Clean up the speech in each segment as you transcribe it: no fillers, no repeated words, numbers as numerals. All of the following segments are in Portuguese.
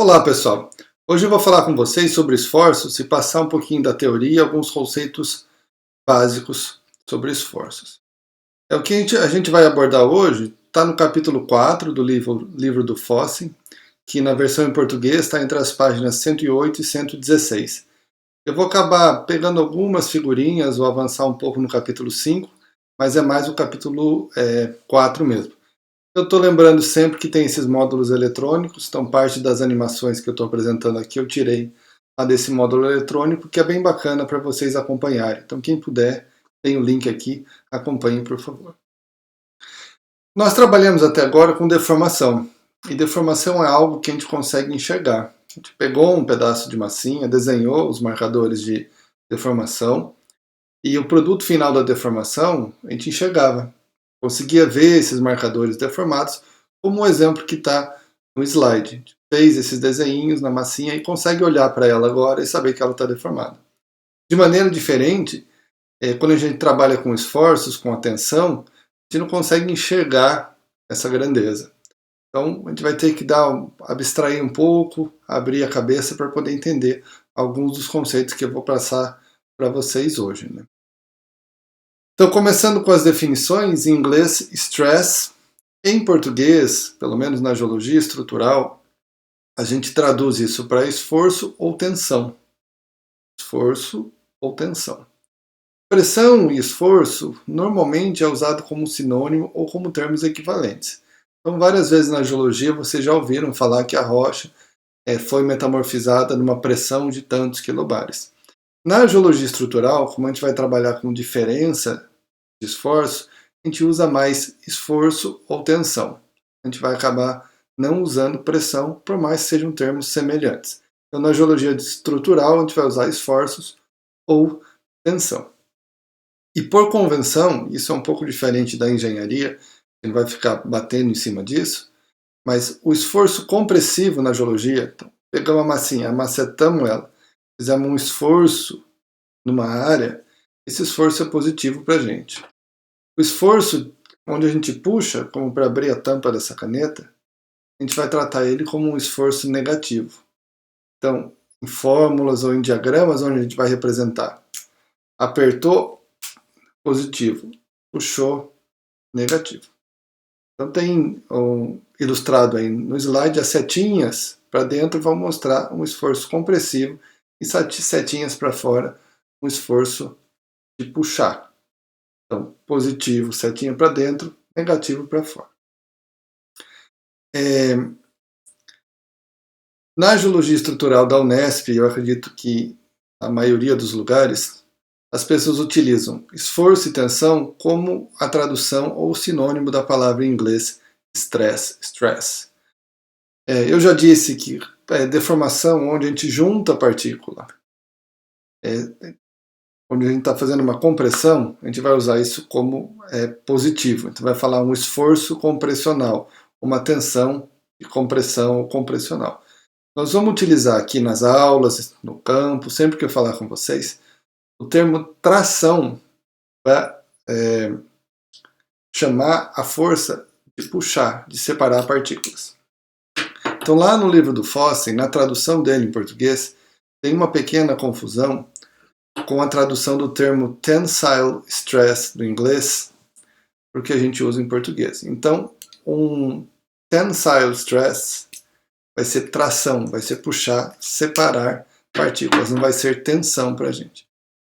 Olá pessoal, hoje eu vou falar com vocês sobre esforços e passar um pouquinho da teoria e alguns conceitos básicos sobre esforços. O que a gente vai abordar hoje está no capítulo 4 do livro do Fossem, que na versão em português está entre as páginas 108 e 116. Eu vou acabar pegando algumas figurinhas ou avançar um pouco no capítulo 5, mas é mais o capítulo 4 mesmo. Eu estou lembrando sempre que tem esses módulos eletrônicos, então parte das animações que eu estou apresentando aqui eu tirei desse módulo eletrônico, que é bem bacana para vocês acompanharem. Então quem puder, tem o link aqui, acompanhe por favor. Nós trabalhamos até agora com deformação, e deformação é algo que a gente consegue enxergar. A gente pegou um pedaço de massinha, desenhou os marcadores de deformação, e o produto final da deformação a gente enxergava. Conseguia ver esses marcadores deformados, como o exemplo que está no slide. A gente fez esses desenhinhos na massinha e consegue olhar para ela agora e saber que ela está deformada. De maneira diferente, quando a gente trabalha com esforços, com atenção, a gente não consegue enxergar essa grandeza. Então a gente vai ter que abstrair um pouco, abrir a cabeça para poder entender alguns dos conceitos que eu vou passar para vocês hoje, né? Então, começando com as definições, em inglês, stress. Em português, pelo menos na geologia estrutural, a gente traduz isso para esforço ou tensão. Esforço ou tensão. Pressão e esforço normalmente é usado como sinônimo ou como termos equivalentes. Então, várias vezes na geologia vocês já ouviram falar que a rocha foi metamorfizada numa pressão de tantos quilobares. Na geologia estrutural, como a gente vai trabalhar com diferença de esforço, a gente usa mais esforço ou tensão. A gente vai acabar não usando pressão, por mais que sejam termos semelhantes. Então, na geologia estrutural, a gente vai usar esforços ou tensão. E por convenção, isso é um pouco diferente da engenharia, a gente vai ficar batendo em cima disso, mas o esforço compressivo na geologia, então, pegamos a massinha, amacetamos ela, fizemos um esforço numa área, esse esforço é positivo para a gente. O esforço, onde a gente puxa, como para abrir a tampa dessa caneta, a gente vai tratar ele como um esforço negativo. Então, em fórmulas ou em diagramas, onde a gente vai representar, apertou, positivo, puxou, negativo. Então tem ilustrado aí no slide as setinhas para dentro vão mostrar um esforço compressivo e setinhas para fora, um esforço de puxar. Então, positivo, setinha para dentro, negativo para fora. Na geologia estrutural da Unesp, eu acredito que a maioria dos lugares, as pessoas utilizam esforço e tensão como a tradução ou sinônimo da palavra em inglês stress. Eu já disse que deformação onde a gente junta a partícula, onde a gente está fazendo uma compressão, a gente vai usar isso como positivo. Então vai falar um esforço compressional, uma tensão de compressão ou compressional. Nós vamos utilizar aqui nas aulas, no campo, sempre que eu falar com vocês, o termo tração para chamar a força de puxar, de separar partículas. Então lá no livro do Fossem, na tradução dele em português, tem uma pequena confusão com a tradução do termo tensile stress do inglês, porque a gente usa em português. Então, um tensile stress vai ser tração, vai ser puxar, separar partículas, não vai ser tensão para a gente.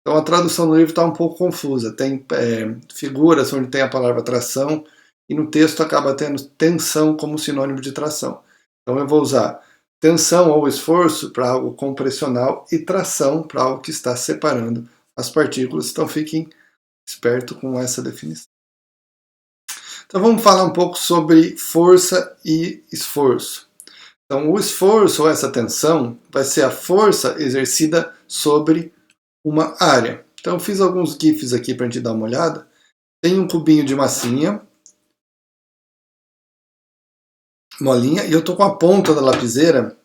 Então a tradução do livro está um pouco confusa, tem figuras onde tem a palavra tração e no texto acaba tendo tensão como sinônimo de tração. Então eu vou usar tensão ou esforço para algo compressional e tração para algo que está separando as partículas. Então fiquem espertos com essa definição. Então vamos falar um pouco sobre força e esforço. Então o esforço ou essa tensão vai ser a força exercida sobre uma área. Então eu fiz alguns GIFs aqui para a gente dar uma olhada. Tem um cubinho de massinha, molinha, e eu estou com a ponta da lapiseira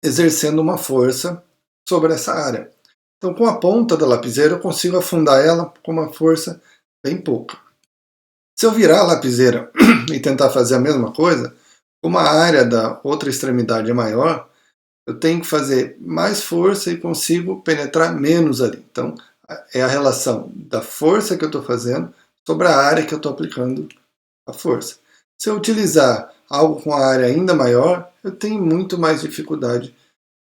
exercendo uma força sobre essa área. Então com a ponta da lapiseira eu consigo afundar ela com uma força bem pouca. Se eu virar a lapiseira e tentar fazer a mesma coisa, como a área da outra extremidade é maior, eu tenho que fazer mais força e consigo penetrar menos ali. Então, é a relação da força que eu estou fazendo sobre a área que eu estou aplicando a força. Se eu utilizar algo com a área ainda maior, eu tenho muito mais dificuldade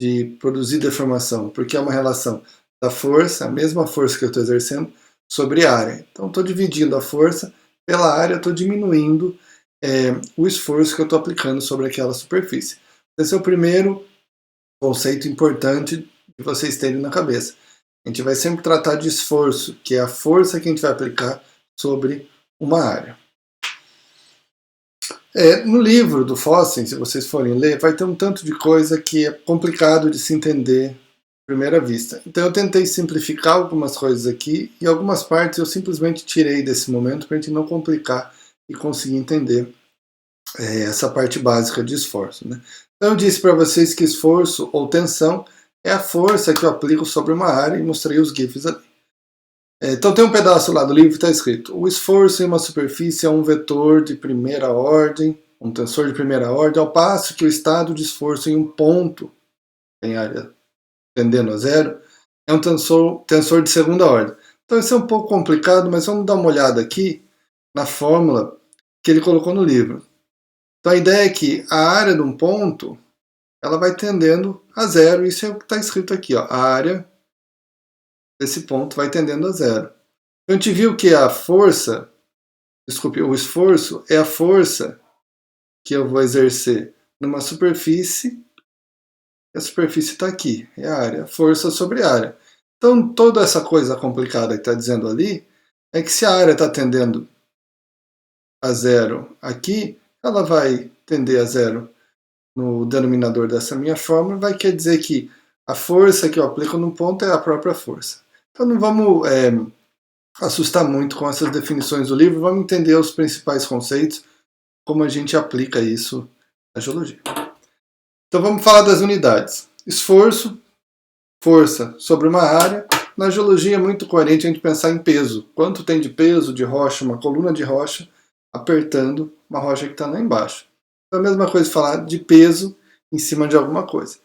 de produzir deformação, porque é uma relação da força, a mesma força que eu estou exercendo, sobre a área. Então, estou dividindo a força pela área, estou diminuindo o esforço que eu estou aplicando sobre aquela superfície. Esse é o primeiro conceito importante de vocês terem na cabeça. A gente vai sempre tratar de esforço, que é a força que a gente vai aplicar sobre uma área. No livro do Fossen, se vocês forem ler, vai ter um tanto de coisa que é complicado de se entender à primeira vista. Então eu tentei simplificar algumas coisas aqui e algumas partes eu simplesmente tirei desse momento para a gente não complicar e conseguir entender essa parte básica de esforço. Né? Então eu disse para vocês que esforço ou tensão é a força que eu aplico sobre uma área e mostrei os GIFs ali. Então tem um pedaço lá do livro que está escrito: o esforço em uma superfície é um vetor de primeira ordem, um tensor de primeira ordem, ao passo que o estado de esforço em um ponto, em área tendendo a zero, é um tensor de segunda ordem. Então isso é um pouco complicado, mas vamos dar uma olhada aqui na fórmula que ele colocou no livro. Então a ideia é que a área de um ponto ela vai tendendo a zero, isso é o que está escrito aqui, ó, a área desse ponto vai tendendo a zero. Então a gente viu que o esforço é a força que eu vou exercer numa superfície, e a superfície está aqui, é a área, força sobre área. Então toda essa coisa complicada que está dizendo ali é que se a área está tendendo a zero aqui, ela vai tender a zero no denominador dessa minha fórmula, vai querer dizer que a força que eu aplico no ponto é a própria força. Então não vamos assustar muito com essas definições do livro, vamos entender os principais conceitos, como a gente aplica isso na geologia. Então vamos falar das unidades. Esforço, força sobre uma área. Na geologia é muito coerente a gente pensar em peso. Quanto tem de peso de rocha, uma coluna de rocha, apertando uma rocha que está lá embaixo. Então é a mesma coisa falar de peso em cima de alguma coisa.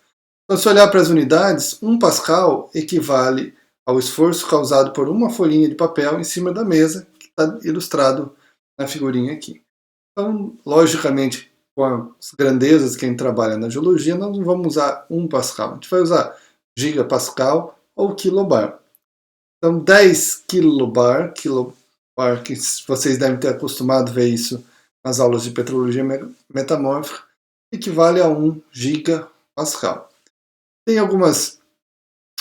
Então se olhar para as unidades, 1 Pascal equivale ao esforço causado por uma folhinha de papel em cima da mesa, que está ilustrado na figurinha aqui. Então, logicamente, com as grandezas que a gente trabalha na geologia, nós não vamos usar 1 Pascal, a gente vai usar gigapascal ou quilobar. Então 10 kilobar, que vocês devem ter acostumado a ver isso nas aulas de petrologia metamórfica, equivale a 1 gigapascal. Tem algumas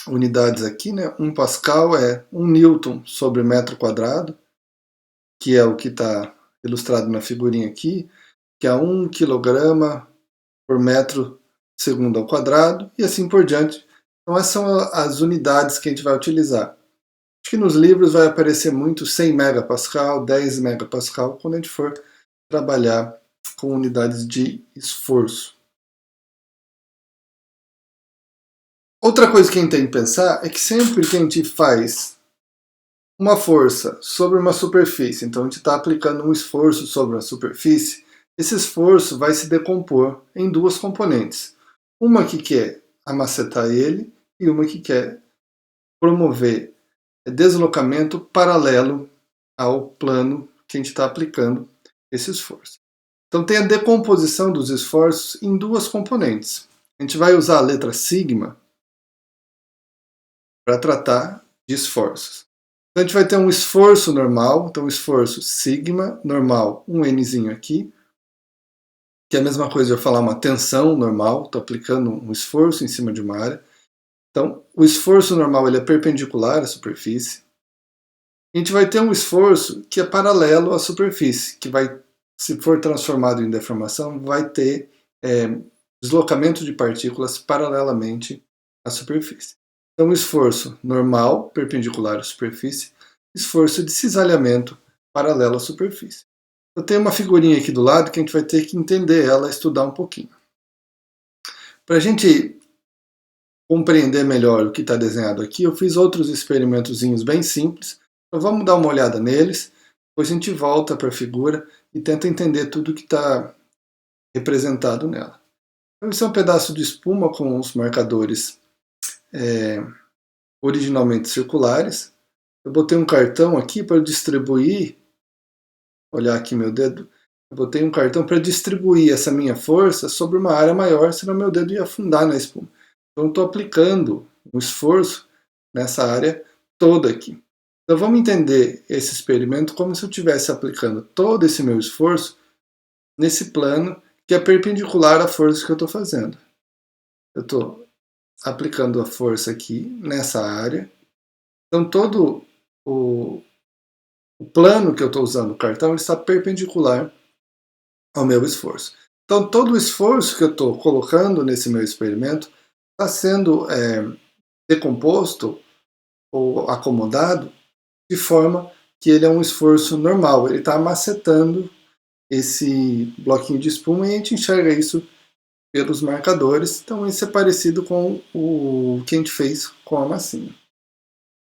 unidades aqui, né? 1 Pascal é 1 Newton sobre metro quadrado, que é o que está ilustrado na figurinha aqui, que é 1 kg por metro segundo ao quadrado, e assim por diante. Então essas são as unidades que a gente vai utilizar. Acho que nos livros vai aparecer muito 100 megapascal, 10 megapascal, quando a gente for trabalhar com unidades de esforço. Outra coisa que a gente tem que pensar é que sempre que a gente faz uma força sobre uma superfície, então a gente está aplicando um esforço sobre uma superfície, esse esforço vai se decompor em duas componentes. Uma que quer amacetar ele e uma que quer promover deslocamento paralelo ao plano que a gente está aplicando esse esforço. Então tem a decomposição dos esforços em duas componentes. A gente vai usar a letra sigma para tratar de esforços. Então a gente vai ter um esforço normal, então esforço sigma normal, um nzinho aqui, que é a mesma coisa de eu falar uma tensão normal, estou aplicando um esforço em cima de uma área. Então o esforço normal ele é perpendicular à superfície. A gente vai ter um esforço que é paralelo à superfície, que vai, se for transformado em deformação, vai ter deslocamento de partículas paralelamente à superfície. Então, esforço normal, perpendicular à superfície, esforço de cisalhamento paralelo à superfície. Eu tenho uma figurinha aqui do lado que a gente vai ter que entender ela, estudar um pouquinho. Para a gente compreender melhor o que está desenhado aqui, eu fiz outros experimentozinhos bem simples. Então vamos dar uma olhada neles, depois a gente volta para a figura e tenta entender tudo que está representado nela. Então, esse é um pedaço de espuma com os marcadores originalmente circulares. Eu botei um cartão aqui para distribuir, olhar aqui meu dedo, eu botei um cartão para distribuir essa minha força sobre uma área maior, senão meu dedo ia afundar na espuma. Então estou aplicando um esforço nessa área toda aqui. Então vamos entender esse experimento como se eu estivesse aplicando todo esse meu esforço nesse plano que é perpendicular à força que eu estou fazendo. Eu estou aplicando a força aqui nessa área. Então todo o plano que eu estou usando, o cartão, está perpendicular ao meu esforço. Então todo o esforço que eu estou colocando nesse meu experimento está sendo decomposto ou acomodado de forma que ele é um esforço normal. Ele está macetando esse bloquinho de espuma e a gente enxerga isso pelos marcadores. Então isso é parecido com o que a gente fez com a massinha.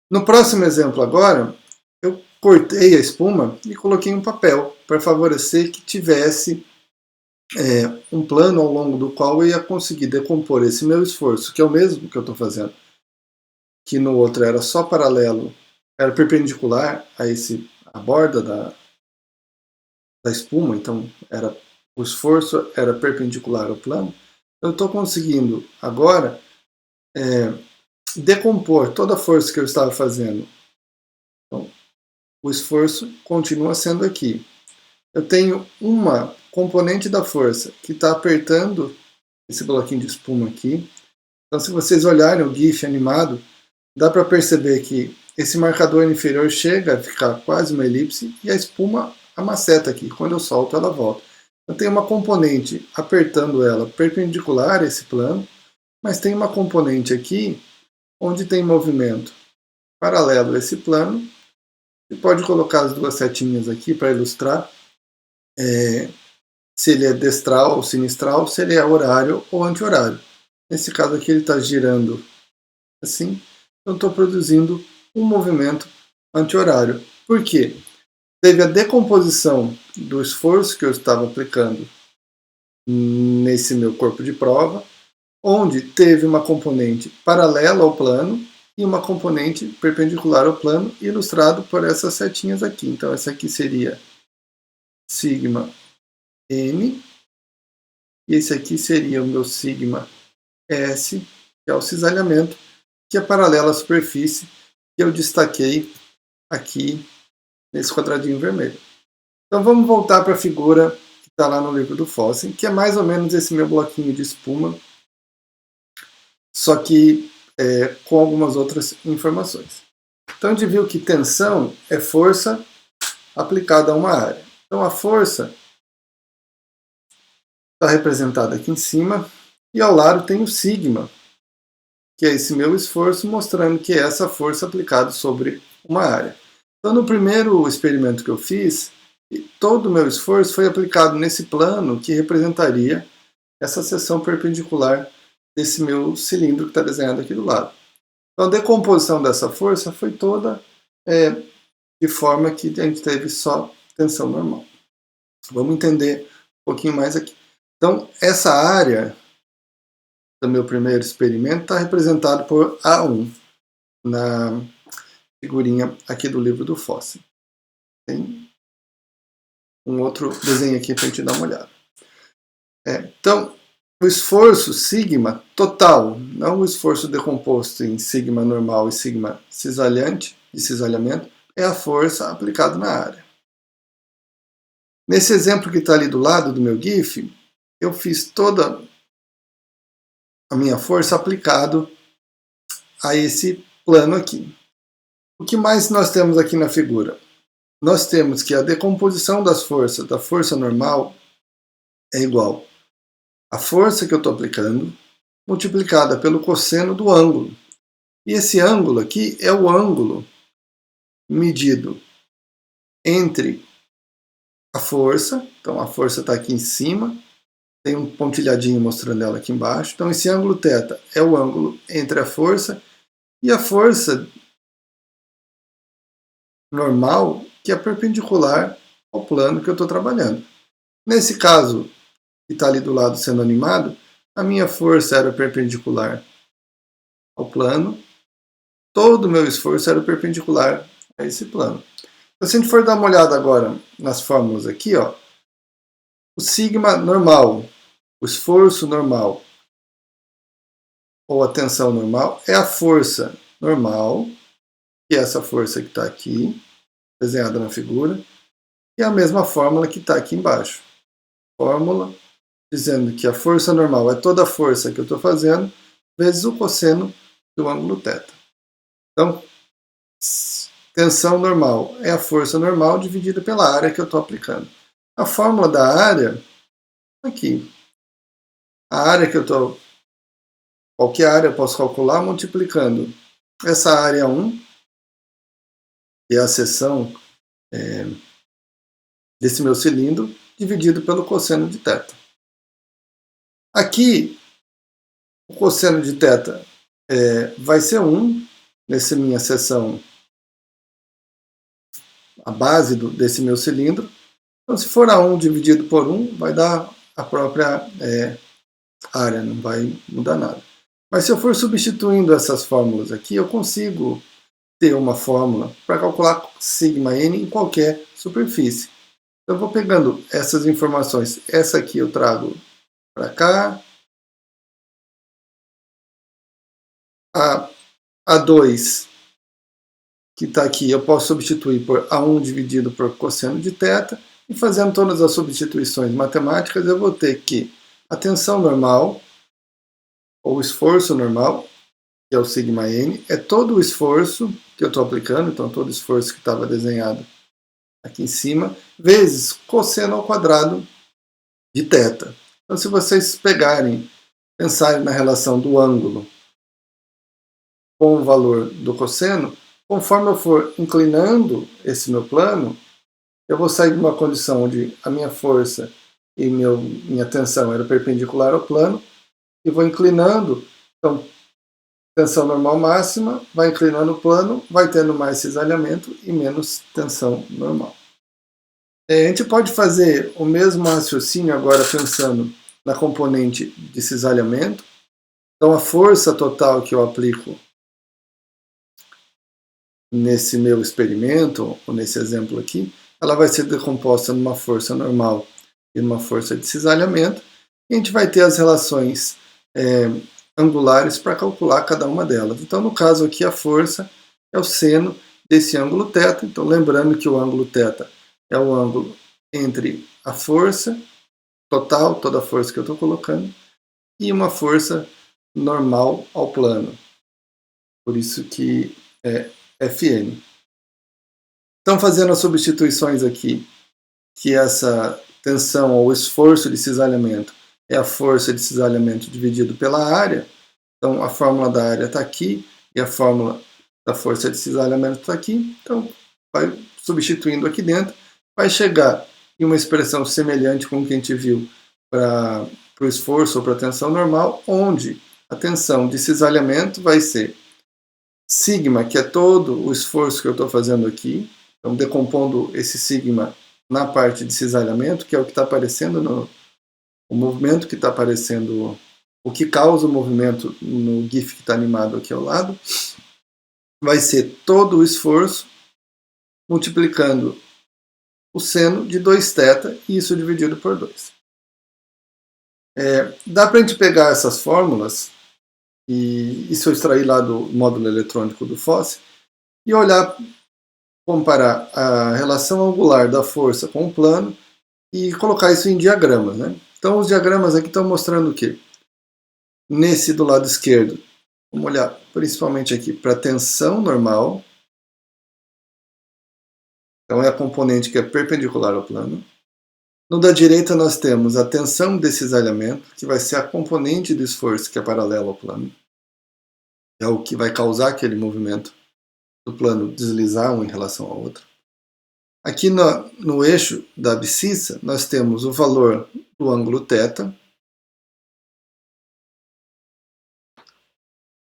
No próximo exemplo agora, eu cortei a espuma e coloquei um papel para favorecer que tivesse um plano ao longo do qual eu ia conseguir decompor esse meu esforço, que é o mesmo que eu estou fazendo, que no outro era só paralelo, era perpendicular a borda da espuma, então o esforço era perpendicular ao plano. Eu estou conseguindo agora decompor toda a força que eu estava fazendo. Então, o esforço continua sendo aqui. Eu tenho uma componente da força que está apertando esse bloquinho de espuma aqui. Então, se vocês olharem o GIF animado, dá para perceber que esse marcador inferior chega a ficar quase uma elipse e a espuma amaceta aqui. Quando eu solto, ela volta. Eu tenho uma componente apertando ela perpendicular a esse plano, mas tem uma componente aqui onde tem movimento paralelo a esse plano. Você pode colocar as duas setinhas aqui para ilustrar se ele é destral ou sinistral, se ele é horário ou anti-horário. Nesse caso aqui ele está girando assim, eu estou produzindo um movimento anti-horário. Por quê? Teve a decomposição do esforço que eu estava aplicando nesse meu corpo de prova, onde teve uma componente paralela ao plano e uma componente perpendicular ao plano, ilustrado por essas setinhas aqui. Então essa aqui seria sigma n, e esse aqui seria o meu sigma s, que é o cisalhamento, que é paralelo à superfície que eu destaquei aqui nesse quadradinho vermelho. Então vamos voltar para a figura que está lá no livro do Fossen, que é mais ou menos esse meu bloquinho de espuma, só que com algumas outras informações. Então a gente viu que tensão é força aplicada a uma área. Então a força está representada aqui em cima, e ao lado tem o sigma, que é esse meu esforço, mostrando que é essa força aplicada sobre uma área. Então no primeiro experimento que eu fiz, todo o meu esforço foi aplicado nesse plano que representaria essa seção perpendicular desse meu cilindro que está desenhado aqui do lado. Então a decomposição dessa força foi toda de forma que a gente teve só tensão normal. Vamos entender um pouquinho mais aqui. Então essa área do meu primeiro experimento está representada por A1 na figurinha aqui do livro do Fossen. Tem um outro desenho aqui para a gente dar uma olhada. Então, o esforço sigma total, não o esforço decomposto em sigma normal e sigma cisalhante, de cisalhamento, é a força aplicada na área. Nesse exemplo que está ali do lado do meu GIF, eu fiz toda a minha força aplicado a esse plano aqui. O que mais nós temos aqui na figura? Nós temos que a decomposição das forças da força normal é igual à força que eu estou aplicando multiplicada pelo cosseno do ângulo. E esse ângulo aqui é o ângulo medido entre a força, então a força está aqui em cima, tem um pontilhadinho mostrando ela aqui embaixo, então esse ângulo θ é o ângulo entre a força e a força normal, que é perpendicular ao plano que eu estou trabalhando. Nesse caso, que está ali do lado sendo animado, a minha força era perpendicular ao plano, todo o meu esforço era perpendicular a esse plano. Então, se a gente for dar uma olhada agora nas fórmulas aqui, ó, o sigma normal, o esforço normal, ou a tensão normal, é a força normal, que é essa força que está aqui, desenhada na figura, e a mesma fórmula que está aqui embaixo. Fórmula dizendo que a força normal é toda a força que eu estou fazendo, vezes o cosseno do ângulo θ. Então, tensão normal é a força normal dividida pela área que eu estou aplicando. A fórmula da área, aqui. A área que eu estou... Qualquer área eu posso calcular multiplicando essa área 1, que é a seção desse meu cilindro, dividido pelo cosseno de θ. Aqui, o cosseno de θ vai ser 1, nessa minha seção, a base desse meu cilindro. Então, se for a 1 dividido por 1, vai dar a própria área, não vai mudar nada. Mas se eu for substituindo essas fórmulas aqui, eu consigo ter uma fórmula para calcular sigma n em qualquer superfície. Então, eu vou pegando essas informações. Essa aqui eu trago para cá. A 2, que está aqui, eu posso substituir por A1 dividido por cosseno de θ. E fazendo todas as substituições matemáticas, eu vou ter que a tensão normal, ou esforço normal, que é o sigma n, é todo o esforço que eu estou aplicando, então todo o esforço que estava desenhado aqui em cima, vezes cosseno ao quadrado de θ. Então, se vocês pensarem na relação do ângulo com o valor do cosseno, conforme eu for inclinando esse meu plano, eu vou sair de uma condição onde a minha força e minha tensão era perpendicular ao plano, e vou inclinando, então, tensão normal máxima, vai inclinando o plano, vai tendo mais cisalhamento e menos tensão normal. A gente pode fazer o mesmo raciocínio agora pensando na componente de cisalhamento. Então, a força total que eu aplico nesse meu experimento, ou nesse exemplo aqui, ela vai ser decomposta numa força normal e numa força de cisalhamento, e a gente vai ter as relações angulares para calcular cada uma delas. Então, no caso aqui, a força é o seno desse ângulo θ. Então, lembrando que o ângulo θ é o ângulo entre a força total, toda a força que eu estou colocando, e uma força normal ao plano. Por isso que é Fn. Então, fazendo as substituições aqui, que essa tensão ou esforço de cisalhamento é a força de cisalhamento dividido pela área. Então, a fórmula da área está aqui e a fórmula da força de cisalhamento está aqui. Então, vai substituindo aqui dentro, vai chegar em uma expressão semelhante com o que a gente viu para o esforço ou para a tensão normal, onde a tensão de cisalhamento vai ser sigma, que é todo o esforço que eu estou fazendo aqui. Então, decompondo esse sigma na parte de cisalhamento, que é o que está aparecendo o movimento que está aparecendo, o que causa o movimento no GIF que está animado aqui ao lado, vai ser todo o esforço multiplicando o seno de 2θ, e isso dividido por 2. Dá para a gente pegar essas fórmulas, e isso eu extraí lá do módulo eletrônico do FOSS, e olhar, comparar a relação angular da força com o plano e colocar isso em diagramas, né? Então, os diagramas aqui estão mostrando o quê? Nesse do lado esquerdo, vamos olhar principalmente aqui para a tensão normal. Então, é a componente que é perpendicular ao plano. No da direita, nós temos a tensão de cisalhamento, que vai ser a componente do esforço que é paralela ao plano. É o que vai causar aquele movimento do plano deslizar um em relação ao outro. Aqui no eixo da abscissa, nós temos o valor do ângulo θ,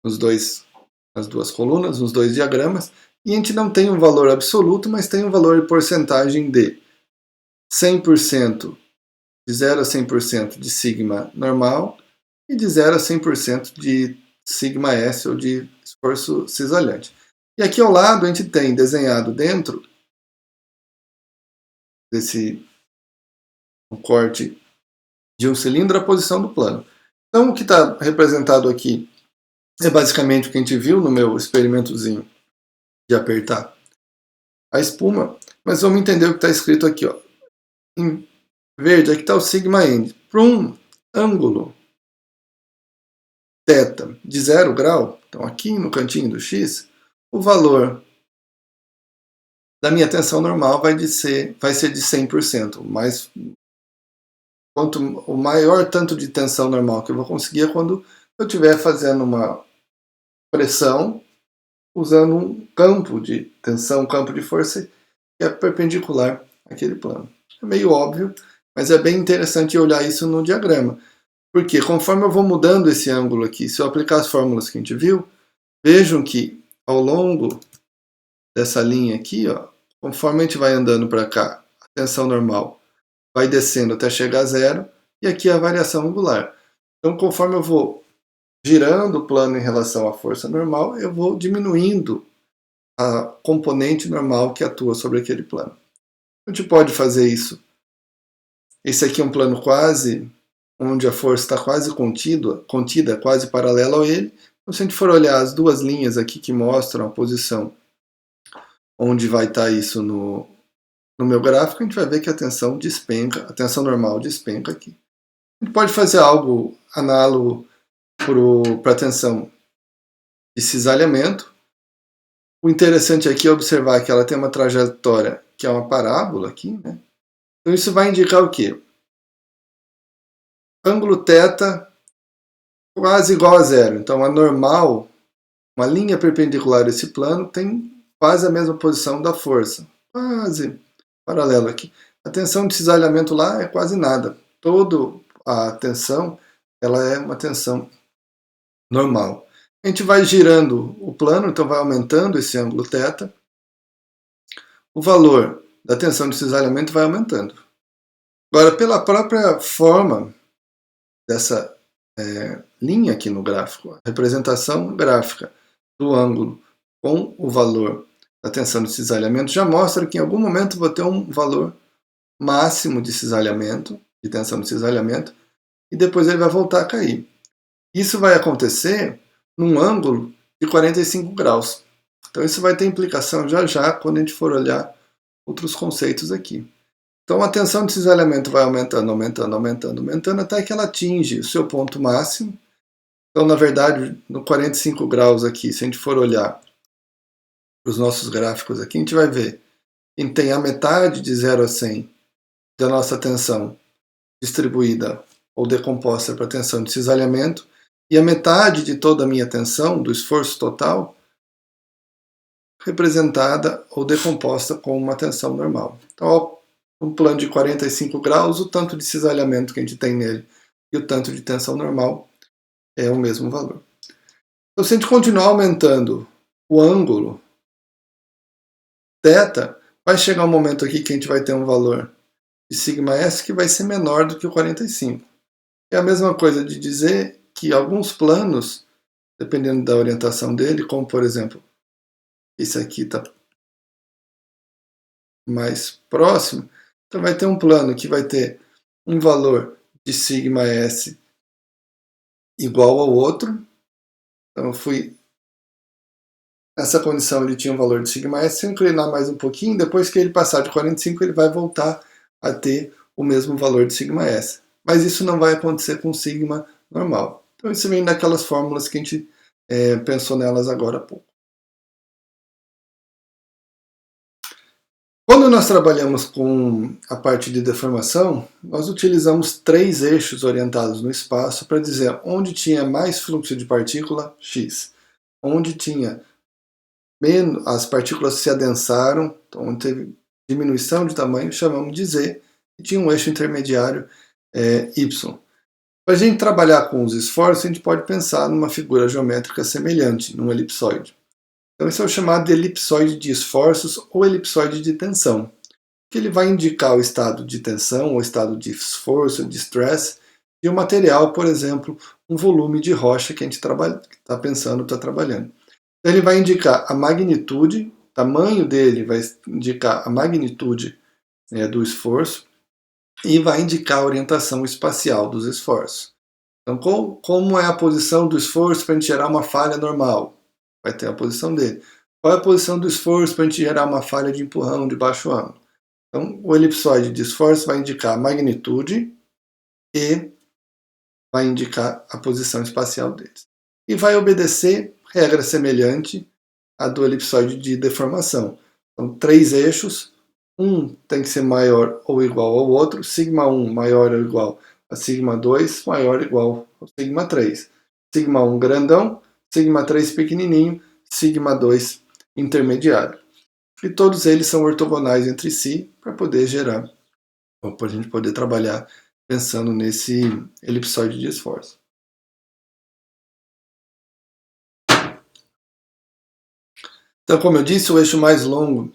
nas duas colunas, nos dois diagramas, e a gente não tem um valor absoluto, mas tem um valor de porcentagem de 100%, de 0 a 100% de sigma normal, e de 0 a 100% de sigma S, ou de esforço cisalhante. E aqui ao lado a gente tem desenhado dentro desse corte de um cilindro a posição do plano. Então o que está representado aqui é basicamente o que a gente viu no meu experimentozinho de apertar a espuma, mas vamos entender o que está escrito aqui. Ó. Em verde, aqui está o sigma end. Para um ângulo θ de 0 grau, então aqui no cantinho do x, o valor da minha tensão normal vai ser de 100%. Mas o maior tanto de tensão normal que eu vou conseguir é quando eu estiver fazendo uma pressão usando um campo de tensão, um campo de força que é perpendicular àquele plano. É meio óbvio, mas é bem interessante olhar isso no diagrama. Porque conforme eu vou mudando esse ângulo aqui, se eu aplicar as fórmulas que a gente viu, vejam que ao longo dessa linha aqui, ó, conforme a gente vai andando para cá, a tensão normal vai descendo até chegar a zero, e aqui a variação angular. Então, conforme eu vou girando o plano em relação à força normal, eu vou diminuindo a componente normal que atua sobre aquele plano. A gente pode fazer isso. Esse aqui é um plano onde a força está quase contida, quase paralela a ele. Então, se a gente for olhar as duas linhas aqui que mostram a posição onde vai estar isso no meu gráfico, a gente vai ver que a tensão despenca, a tensão normal despenca aqui. A gente pode fazer algo análogo para a tensão de cisalhamento. O interessante aqui é observar que ela tem uma trajetória que é uma parábola aqui, né? Então isso vai indicar o quê? Ângulo θ quase igual a zero. Então a normal, uma linha perpendicular a esse plano, tem quase a mesma posição da força. Quase paralelo aqui. A tensão de cisalhamento lá é quase nada. Toda a tensão ela é uma tensão normal. A gente vai girando o plano, então vai aumentando esse ângulo θ. O valor da tensão de cisalhamento vai aumentando. Agora, pela própria forma dessa linha aqui no gráfico, a representação gráfica do ângulo com o valor da tensão de cisalhamento já mostra que em algum momento vou ter um valor máximo de cisalhamento, de tensão de cisalhamento, e depois ele vai voltar a cair. Isso vai acontecer num ângulo de 45 graus. Então isso vai ter implicação já quando a gente for olhar outros conceitos aqui. Então a tensão de cisalhamento vai aumentando até que ela atinge o seu ponto máximo. Então, na verdade, no 45 graus aqui, se a gente for olhar para os nossos gráficos aqui, a gente vai ver que tem a metade de 0 a 100 da nossa tensão distribuída ou decomposta para a tensão de cisalhamento, e a metade de toda a minha tensão, do esforço total, representada ou decomposta com uma tensão normal. Então, um plano de 45 graus, o tanto de cisalhamento que a gente tem nele e o tanto de tensão normal é o mesmo valor. Então, se a gente continuar aumentando o ângulo θ, vai chegar um momento aqui que a gente vai ter um valor de sigma S que vai ser menor do que o 45. É a mesma coisa de dizer que alguns planos, dependendo da orientação dele, como por exemplo, esse aqui está mais próximo, então vai ter um plano que vai ter um valor de sigma S igual ao outro. Então eu fui... Nessa condição ele tinha um valor de sigma S, se eu inclinar mais um pouquinho, depois que ele passar de 45 ele vai voltar a ter o mesmo valor de sigma S. Mas isso não vai acontecer com sigma normal. Então isso vem daquelas fórmulas que a gente pensou nelas agora há pouco. Quando nós trabalhamos com a parte de deformação, nós utilizamos 3 eixos orientados no espaço para dizer onde tinha mais fluxo de partícula, x. Onde tinha menos, as partículas se adensaram, então onde teve diminuição de tamanho, chamamos de z, e tinha um eixo intermediário, y. Para a gente trabalhar com os esforços, a gente pode pensar numa figura geométrica semelhante, num elipsoide. Então esse é o chamado de elipsoide de esforços ou elipsoide de tensão, que ele vai indicar o estado de tensão ou estado de esforço, de stress, de um material, por exemplo, um volume de rocha que a gente está pensando, está trabalhando. Então, ele vai indicar a magnitude, o tamanho dele vai indicar a magnitude do esforço e vai indicar a orientação espacial dos esforços. Então, como é a posição do esforço para a gente gerar uma falha normal? Vai ter a posição dele. Qual é a posição do esforço para a gente gerar uma falha de empurrão de baixo ângulo? Então, o elipsoide de esforço vai indicar a magnitude e vai indicar a posição espacial deles. E vai obedecer regra semelhante à do elipsoide de deformação. Então, 3 eixos, um tem que ser maior ou igual ao outro, σ1 maior ou igual a σ2 maior ou igual ao σ3. σ1 grandão, σ3 pequenininho, σ2 intermediário. E todos eles são ortogonais entre si para poder gerar, ou para a gente poder trabalhar pensando nesse elipsoide de esforço. Então, como eu disse, o eixo mais longo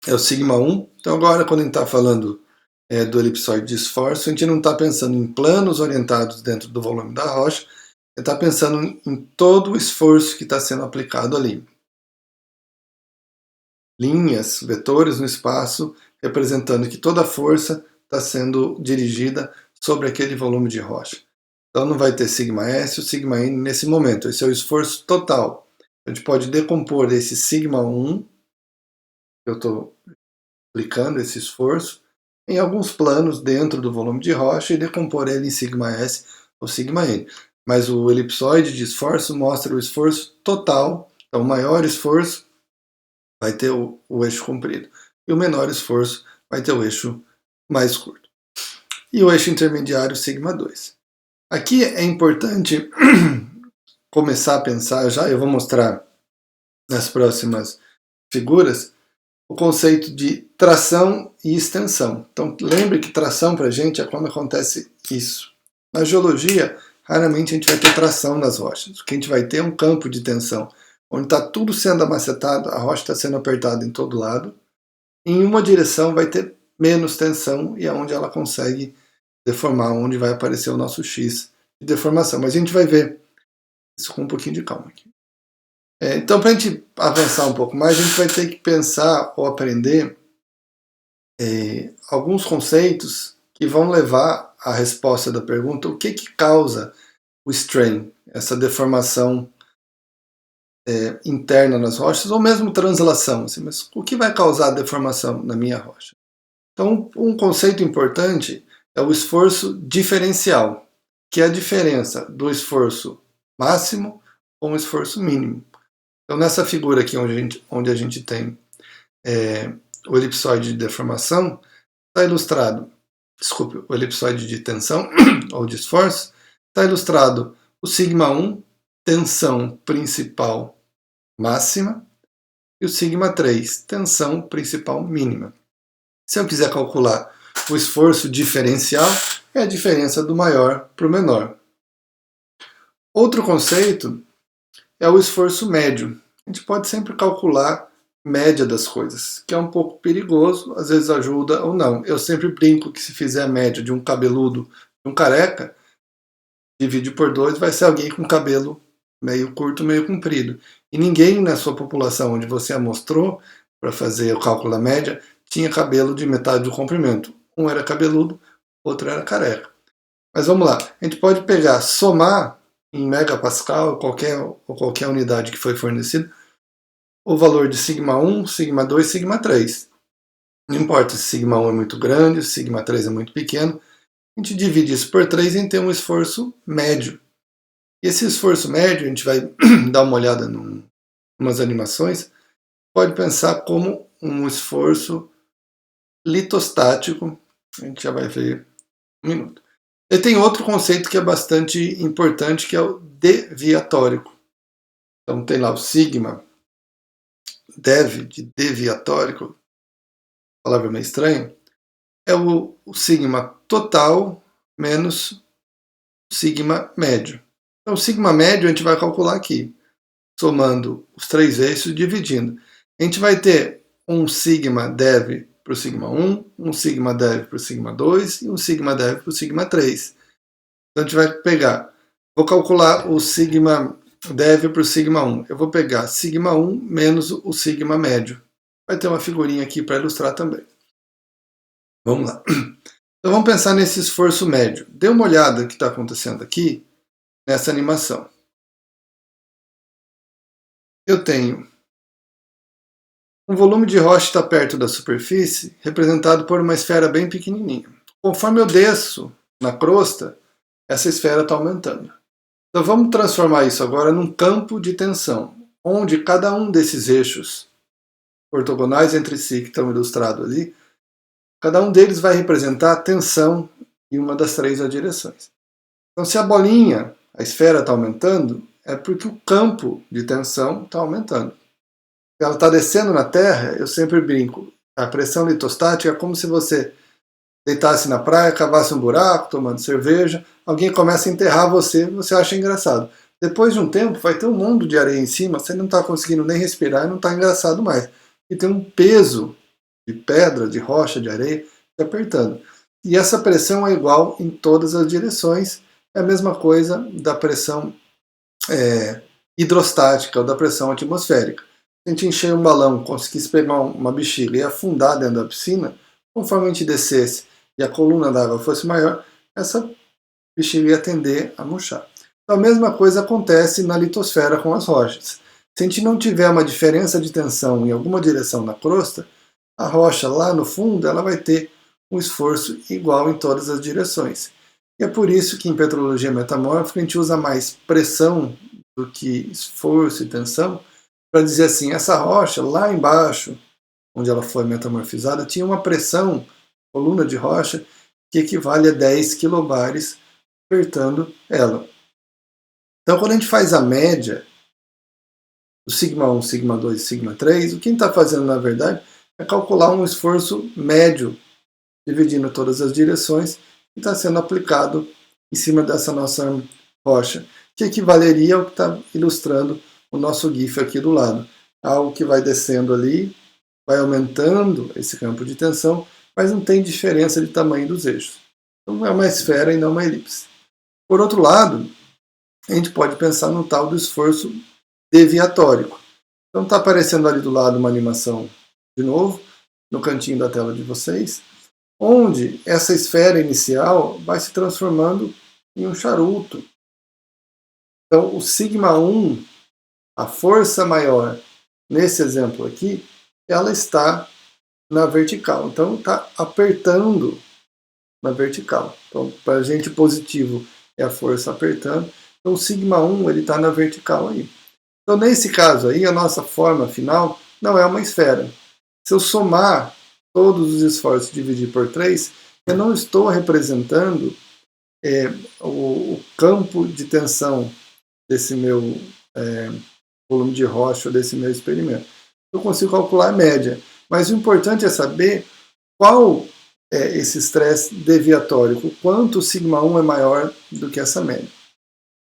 é o σ1. Então, agora, quando a gente está falando do elipsoide de esforço, a gente não está pensando em planos orientados dentro do volume da rocha, a gente está pensando em todo o esforço que está sendo aplicado ali. Linhas, vetores no espaço, representando que toda a força está sendo dirigida sobre aquele volume de rocha. Então não vai ter σS ou σN nesse momento, esse é o esforço total. A gente pode decompor esse σ1, que eu estou aplicando esse esforço, em alguns planos dentro do volume de rocha e decompor ele em σS ou σN. Mas o elipsoide de esforço mostra o esforço total, então o maior esforço vai ter o eixo comprido e o menor esforço vai ter o eixo mais curto. E o eixo intermediário σ2. Aqui é importante começar a pensar já, eu vou mostrar nas próximas figuras, o conceito de tração e extensão. Então lembre que tração para a gente é quando acontece isso. Na geologia, raramente a gente vai ter tração nas rochas. O que a gente vai ter é um campo de tensão, onde está tudo sendo amacetado, a rocha está sendo apertada em todo lado. Em uma direção vai ter menos tensão e é onde ela consegue deformar, onde vai aparecer o nosso X de deformação. Mas a gente vai ver isso com um pouquinho de calma aqui. Então, para a gente avançar um pouco mais, a gente vai ter que pensar ou aprender alguns conceitos que vão levar à resposta da pergunta: o que causa o strain, essa deformação interna nas rochas, ou mesmo translação. Assim, mas o que vai causar a deformação na minha rocha? Então, um conceito importante é o esforço diferencial, que é a diferença do esforço máximo com o esforço mínimo. Então, nessa figura aqui onde a gente tem o elipsoide de deformação, está ilustrado, o elipsoide de tensão ou de esforço, está ilustrado o σ1, tensão principal máxima, e o σ3, tensão principal mínima. Se eu quiser calcular o esforço diferencial, é a diferença do maior para o menor. Outro conceito é o esforço médio. A gente pode sempre calcular média das coisas, que é um pouco perigoso, às vezes ajuda ou não. Eu sempre brinco que se fizer a média de um cabeludo e um careca, divide por 2, vai ser alguém com cabelo meio curto, meio comprido. E ninguém na sua população onde você amostrou para fazer o cálculo da média tinha cabelo de metade do comprimento. Um era cabeludo, outro era careca. Mas vamos lá, a gente pode pegar, somar em megapascal, qualquer unidade que foi fornecida, o valor de σ1, σ2, σ3. Não importa se σ1 é muito grande, se σ3 é muito pequeno, a gente divide isso por 3 e tem um esforço médio. E esse esforço médio, a gente vai dar uma olhada em umas animações, pode pensar como um esforço litostático, a gente já vai ver um minuto. E tem outro conceito que é bastante importante, que é o deviatórico. Então tem lá o sigma, de deviatórico, palavra meio estranha, é o sigma total menos o sigma médio. Então o sigma médio a gente vai calcular aqui, somando os 3 eixos e dividindo. A gente vai ter um sigma dev para o σ1, um sigma dev para o σ2 e um sigma dev para o σ3. Então a gente vai pegar Vou calcular o sigma dev por sigma 1. Eu vou pegar sigma 1 menos o sigma médio. Vai ter uma figurinha aqui para ilustrar também. Vamos lá. Então vamos pensar nesse esforço médio. Dê uma olhada no que está acontecendo aqui nessa animação. Eu tenho um volume de rocha está perto da superfície, representado por uma esfera bem pequenininha. Conforme eu desço na crosta, essa esfera está aumentando. Então vamos transformar isso agora num campo de tensão, onde cada um desses eixos ortogonais entre si, que estão ilustrados ali, cada um deles vai representar tensão em uma das três direções. Então se a bolinha, a esfera está aumentando, é porque o campo de tensão está aumentando. Se ela está descendo na Terra, eu sempre brinco, a pressão litostática é como se você deitasse na praia, cavasse um buraco, tomando cerveja, alguém começa a enterrar você, você acha engraçado. Depois de um tempo, vai ter um mundo de areia em cima, você não está conseguindo nem respirar e não está engraçado mais. E tem um peso de pedra, de rocha, de areia, te apertando. E essa pressão é igual em todas as direções, é a mesma coisa da pressão hidrostática ou da pressão atmosférica. Se a gente encher um balão, conseguisse pegar uma bexiga e afundar dentro da piscina, conforme a gente descesse e a coluna d'água fosse maior, essa bexiga ia tender a murchar. Então, a mesma coisa acontece na litosfera com as rochas. Se a gente não tiver uma diferença de tensão em alguma direção na crosta, a rocha lá no fundo ela vai ter um esforço igual em todas as direções. E é por isso que em petrologia metamórfica a gente usa mais pressão do que esforço e tensão, para dizer assim, essa rocha lá embaixo, onde ela foi metamorfizada, tinha uma pressão, coluna de rocha, que equivale a 10 quilobares apertando ela. Então, quando a gente faz a média do sigma 1, sigma 2 e sigma 3, o que a gente está fazendo, na verdade, é calcular um esforço médio, dividindo todas as direções, que está sendo aplicado em cima dessa nossa rocha, que equivaleria ao que está ilustrando o nosso GIF aqui do lado. Algo que vai descendo ali, vai aumentando esse campo de tensão, mas não tem diferença de tamanho dos eixos. Então é uma esfera e não uma elipse. Por outro lado, a gente pode pensar no tal do esforço deviatórico. Então está aparecendo ali do lado uma animação de novo, no cantinho da tela de vocês, onde essa esfera inicial vai se transformando em um charuto. Então o sigma 1, a força maior, nesse exemplo aqui, ela está na vertical. Então está apertando na vertical. Então para a gente positivo é a força apertando. Então o sigma 1 ele está na vertical aí. Então nesse caso aí a nossa forma final não é uma esfera. Se eu somar todos os esforços e dividir por 3, eu não estou representando o campo de tensão desse meu volume de rocha, desse meu experimento. Eu consigo calcular a média, mas o importante é saber qual é esse estresse deviatório, o quanto o sigma 1 é maior do que essa média.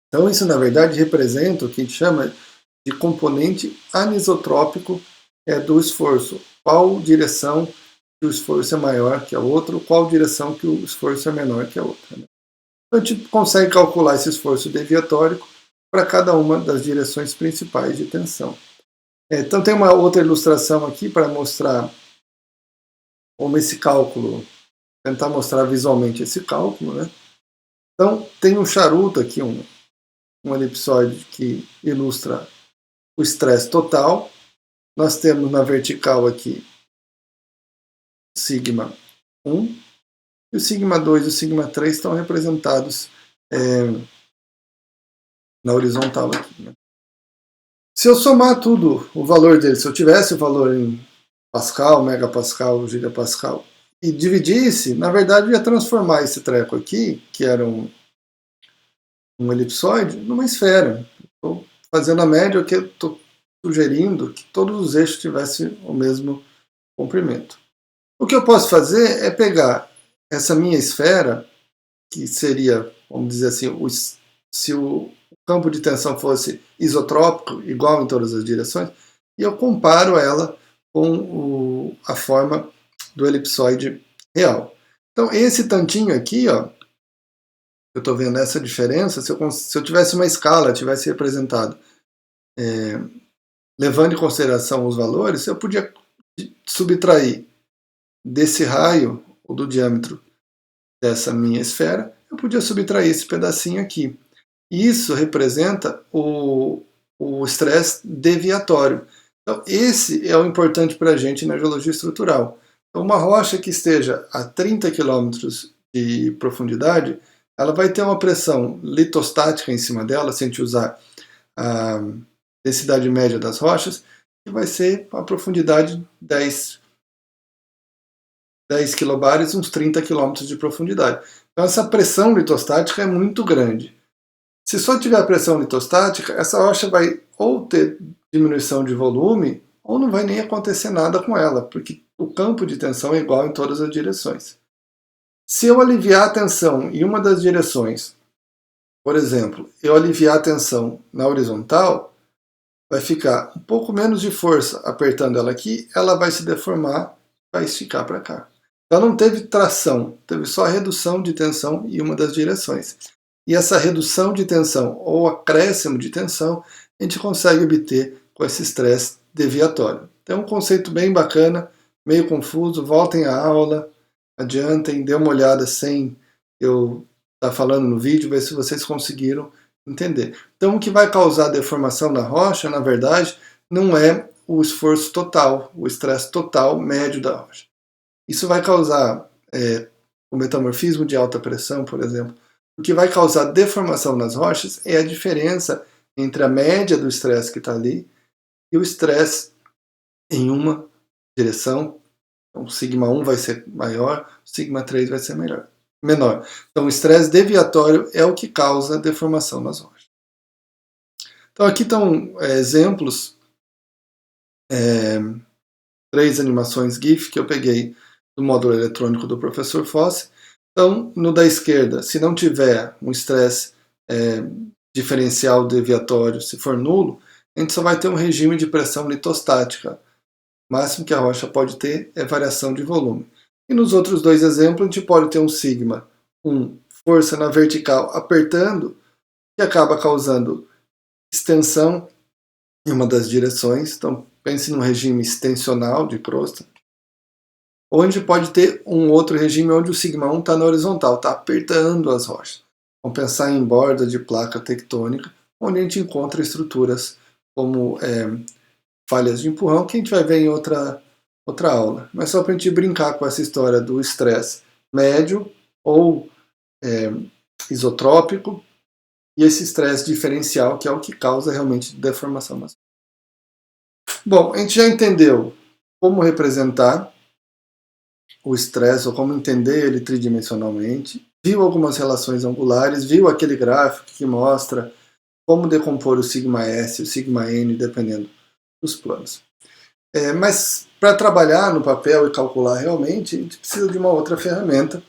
Então isso, na verdade, representa o que a gente chama de componente anisotrópico do esforço. Qual direção que o esforço é maior que a outra, qual direção que o esforço é menor que a outra. Né? Então a gente consegue calcular esse esforço deviatório para cada uma das direções principais de tensão. Então tem uma outra ilustração aqui para mostrar como esse cálculo, tentar mostrar visualmente esse cálculo. Né? Então tem um charuto aqui, um elipsoide que ilustra o estresse total. Nós temos na vertical aqui sigma 1, e o sigma 2 e o sigma 3 estão representados na horizontal aqui. Né? Se eu somar tudo, o valor dele, se eu tivesse o valor em Pascal, megapascal, gigapascal, e dividisse, na verdade eu ia transformar esse treco aqui, que era um elipsoide, numa esfera. Estou fazendo a média que eu estou sugerindo que todos os eixos tivessem o mesmo comprimento. O que eu posso fazer é pegar essa minha esfera, que seria, vamos dizer assim, se o campo de tensão fosse isotrópico, igual em todas as direções, e eu comparo ela com a forma do elipsoide real. Então esse tantinho aqui, ó, eu estou vendo essa diferença, se eu tivesse uma escala, tivesse representado, levando em consideração os valores, eu podia subtrair desse raio, ou do diâmetro dessa minha esfera, eu podia subtrair esse pedacinho aqui. Isso representa o estresse deviatório. Então, esse é o importante para a gente na geologia estrutural. Então, uma rocha que esteja a 30 km de profundidade, ela vai ter uma pressão litostática em cima dela, se a gente usar a densidade média das rochas, que vai ser a profundidade 10 kilobares, uns 30 km de profundidade. Então essa pressão litostática é muito grande. Se só tiver pressão litostática, essa rocha vai ou ter diminuição de volume, ou não vai nem acontecer nada com ela, porque o campo de tensão é igual em todas as direções. Se eu aliviar a tensão em uma das direções, por exemplo, eu aliviar a tensão na horizontal, vai ficar um pouco menos de força apertando ela aqui, ela vai se deformar, vai esticar para cá. Então não teve tração, teve só redução de tensão em uma das direções. E essa redução de tensão ou acréscimo de tensão a gente consegue obter com esse estresse deviatório. Então é um conceito bem bacana, meio confuso, voltem à aula, adiantem, dê uma olhada sem eu estar falando no vídeo, ver se vocês conseguiram entender. Então o que vai causar deformação na rocha, na verdade, não é o esforço total, o estresse total médio da rocha. Isso vai causar o metamorfismo de alta pressão, por exemplo. O que vai causar deformação nas rochas é a diferença entre a média do estresse que está ali e o estresse em uma direção. Então, o sigma 1 vai ser maior, o sigma 3 vai ser menor. Então, o estresse deviatório é o que causa deformação nas rochas. Então, aqui estão exemplos, 3 animações GIF que eu peguei do módulo eletrônico do professor Fosse. Então, no da esquerda, se não tiver um estresse diferencial deviatório, se for nulo, a gente só vai ter um regime de pressão litostática. O máximo que a rocha pode ter é variação de volume. E nos outros 2 exemplos, a gente pode ter um sigma, força na vertical apertando, que acaba causando extensão em uma das direções. Então, pense num regime extensional de crosta. Ou a gente pode ter um outro regime onde o sigma 1 está na horizontal, está apertando as rochas. Vamos pensar em borda de placa tectônica, onde a gente encontra estruturas como falhas de empurrão, que a gente vai ver em outra aula. Mas só para a gente brincar com essa história do estresse médio ou isotrópico e esse estresse diferencial, que é o que causa realmente deformação. Bom, a gente já entendeu como representar o estresse, ou como entender ele tridimensionalmente, viu algumas relações angulares, viu aquele gráfico que mostra como decompor o sigma S e o sigma N, dependendo dos planos. Mas para trabalhar no papel e calcular realmente, a gente precisa de uma outra ferramenta,